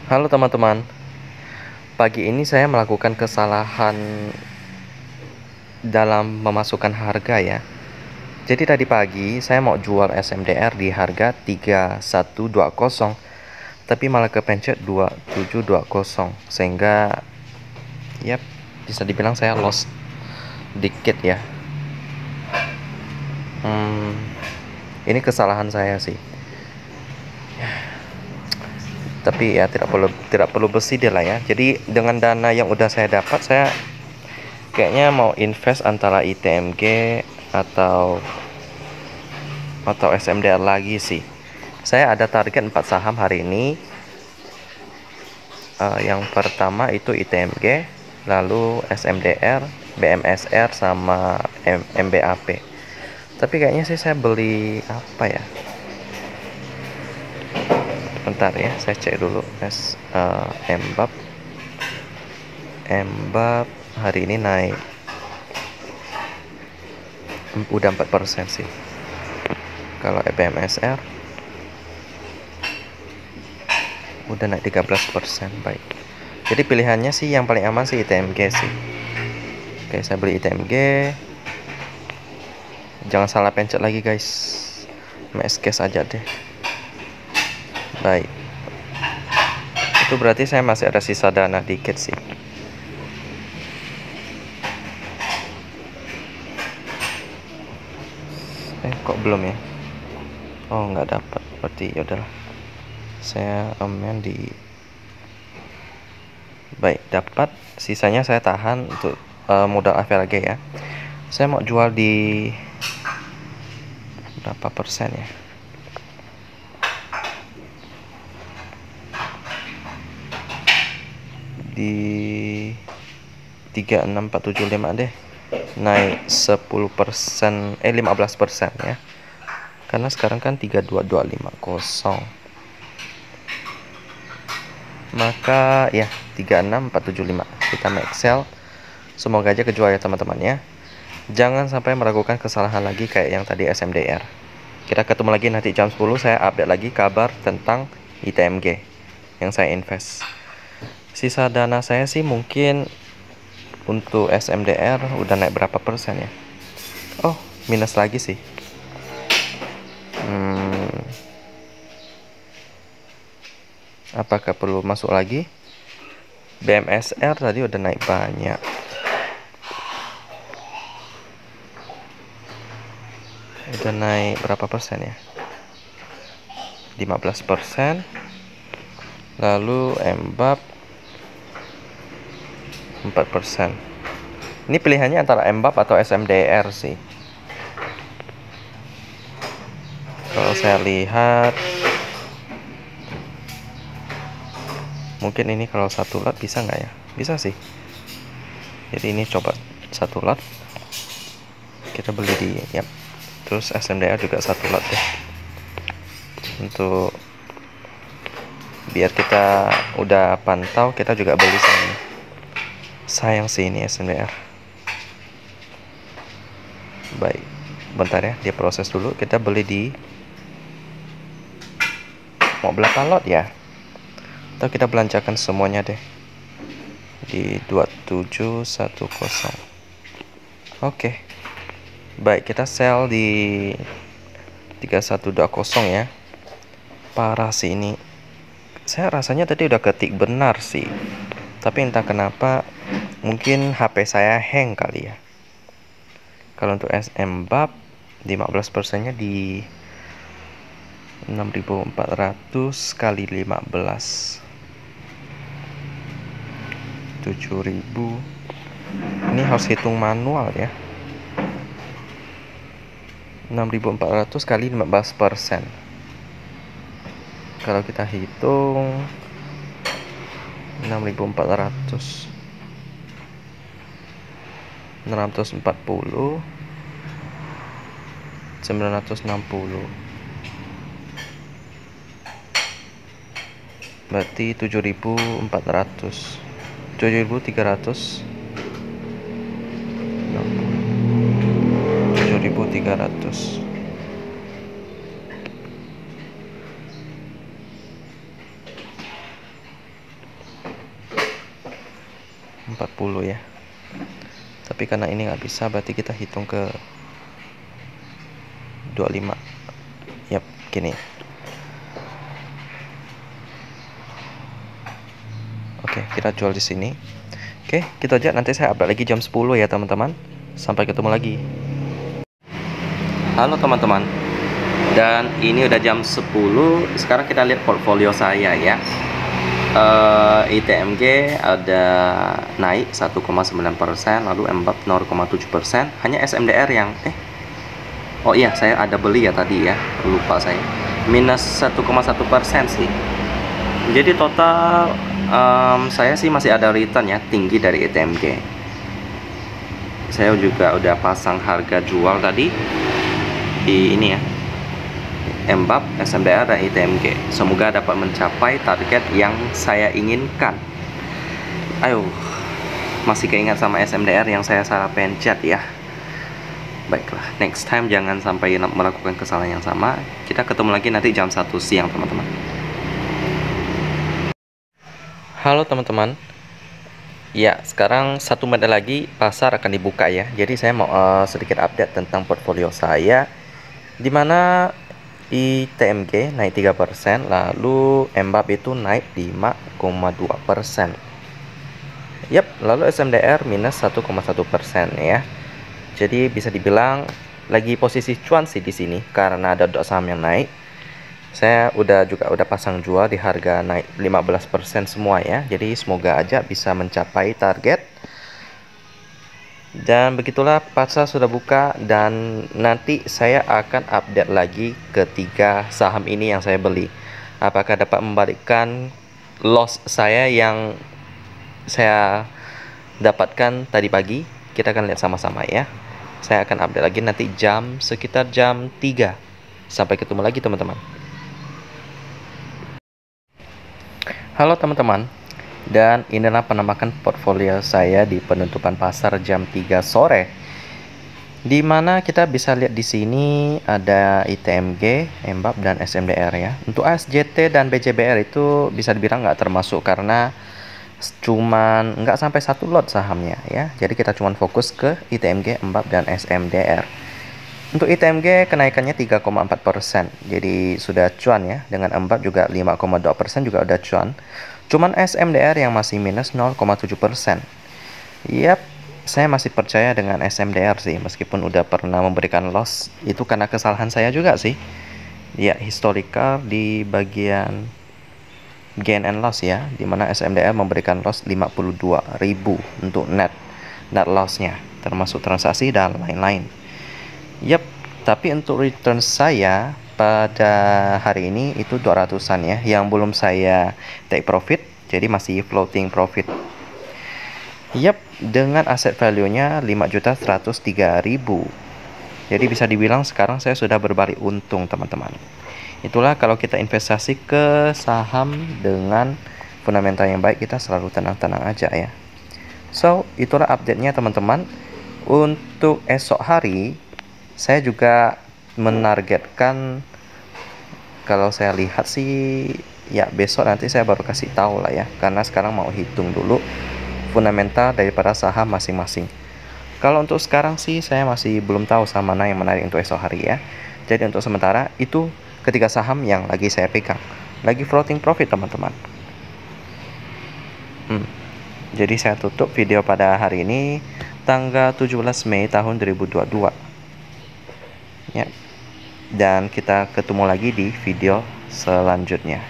Halo teman-teman, pagi ini saya melakukan kesalahan dalam memasukkan harga ya. Jadi tadi pagi saya mau jual SMDR di harga 3120, tapi malah kepencet 2720, sehingga ya bisa dibilang saya loss dikit ya. Ini kesalahan saya sih. Tapi ya tidak perlu bersedih lah ya. Jadi dengan dana yang udah saya dapat, saya kayaknya mau invest antara ITMG atau SMDR lagi sih. Saya ada target 4 saham hari ini. Yang pertama itu ITMG, lalu SMDR, BMSR, sama MBAP. Tapi kayaknya sih saya beli apa ya? Bentar ya, saya cek dulu. MBAP hari ini naik, udah 4% sih. Kalau BMSR udah naik 13%. Baik, jadi pilihannya sih yang paling aman sih ITMG sih. Oke, saya beli ITMG. Jangan salah pencet lagi guys, max cash aja deh. Baik, itu berarti saya masih ada sisa dana dikit sih. Kok belum ya? Oh, nggak dapat, berarti yaudahlah, saya amen di. Baik, dapat. Sisanya saya tahan untuk modal AVLG ya. Saya mau jual di berapa persen ya? Di 36475 deh. Naik 10%, 15% ya. Karena sekarang kan 32250. Maka ya 36475 kita make sell. Semoga aja kejual ya teman-teman ya. Jangan sampai melakukan kesalahan lagi kayak yang tadi SMDR. Kita ketemu lagi nanti jam 10, saya update lagi kabar tentang ITMG yang saya invest. Sisa dana saya sih mungkin untuk SMDR udah naik berapa persen ya? Oh, minus lagi sih. Apakah perlu masuk lagi? BMSR tadi udah naik banyak. Udah naik berapa persen ya? 15%. Lalu MBAP 4%. Ini pilihannya antara MBAP atau SMDR sih. Kalau saya lihat, mungkin ini kalau satu lot bisa nggak ya? Bisa sih. Jadi ini coba satu lot. Kita beli di terus SMDR juga satu lot deh. Untuk biar kita udah pantau, kita juga beli sama. Sayang sih ini SMDR. Baik, bentar ya, dia proses dulu. Kita beli di mau berapa lot ya? Atau kita belanjakan semuanya deh di 2710. Oke. Baik, kita sell di 3120 ya. Parah sih ini. Saya rasanya tadi udah ketik benar sih. Tapi entah kenapa, mungkin HP saya hang kali ya. Kalau untuk SMBAP 15%-nya di 6.400 kali 15 7.000. Ini harus hitung manual ya. 6.400 kali 15%. Kalau kita hitung 6.400 640 960, berarti 7.400 7.300 7.300. 40 ya. Tapi karena ini nggak bisa, berarti kita hitung ke 25. Yap, gini. Oke, kita jual di sini. Oke, gitu aja. Nanti saya update lagi jam 10 ya teman-teman. Sampai ketemu lagi. Halo teman-teman. Dan ini udah jam 10. Sekarang kita lihat portfolio saya ya. ITMG ada naik 1,9%, lalu MBAP 0,7%. Hanya SMDR yang oh iya, saya ada beli ya tadi ya, lupa saya. Minus 1,1% sih. Jadi total saya sih masih ada return ya, tinggi dari ITMG. Saya juga udah pasang harga jual tadi di ini ya, MBAP, SMDR, dan ITMG. Semoga dapat mencapai target yang saya inginkan. Ayo, masih keingat sama SMDR yang saya salah pencet ya. Baiklah, next time jangan sampai melakukan kesalahan yang sama. Kita ketemu lagi nanti jam 1 siang teman-teman. Halo teman-teman. Ya, sekarang 1 menit lagi pasar akan dibuka ya. Jadi saya mau sedikit update tentang portfolio saya, dimana ITMG naik 3%, lalu MBAP itu naik 5,2%. Yap, lalu SMDR minus 1,1% ya. Jadi bisa dibilang lagi posisi cuan sih di sini karena ada dot saham yang naik. Saya udah pasang jual di harga naik 15% semua ya. Jadi semoga aja bisa mencapai target. Dan begitulah, pasar sudah buka dan nanti saya akan update lagi ketiga saham ini yang saya beli. Apakah dapat membalikkan loss saya yang saya dapatkan tadi pagi? Kita akan lihat sama-sama ya. Saya akan update lagi nanti sekitar jam 3. Sampai ketemu lagi teman-teman. Halo teman-teman. Dan inilah penampakan portfolio saya di penutupan pasar jam 3 sore. Di mana kita bisa lihat di sini ada ITMG, MBAP, dan SMDR ya. Untuk ASJT dan BJBR itu bisa dibilang nggak termasuk karena cuman nggak sampai 1 lot sahamnya ya. Jadi kita cuman fokus ke ITMG, MBAP, dan SMDR. Untuk ITMG kenaikannya 3,4%. Jadi sudah cuan ya. Dengan MBAP juga 5,2% juga udah cuan. Cuman SMDR yang masih minus 0,7%. Yap, saya masih percaya dengan SMDR sih, meskipun udah pernah memberikan loss. Itu karena kesalahan saya juga sih. Ya, historical di bagian gain and loss ya, dimana SMDR memberikan loss 52.000 untuk net lossnya, termasuk transaksi dan lain-lain. Yap, tapi untuk return saya pada hari ini itu 200-an ya, yang belum saya take profit, jadi masih floating profit. Yap, dengan aset value-nya 5.103.000. Jadi bisa dibilang sekarang saya sudah berbalik untung teman-teman. Itulah kalau kita investasi ke saham dengan fundamental yang baik, kita selalu tenang-tenang aja ya. So, itulah update-nya teman-teman. Untuk esok hari saya juga menargetkan, kalau saya lihat sih ya besok nanti saya baru kasih tahu lah ya, karena sekarang mau hitung dulu fundamental daripada saham masing-masing. Kalau untuk sekarang sih saya masih belum tahu saham mana yang menarik untuk esok hari ya. Jadi untuk sementara itu ketiga saham yang lagi saya pegang, lagi floating profit teman-teman. Jadi saya tutup video pada hari ini tanggal 17 Mei tahun 2022 ya. Dan kita ketemu lagi di video selanjutnya.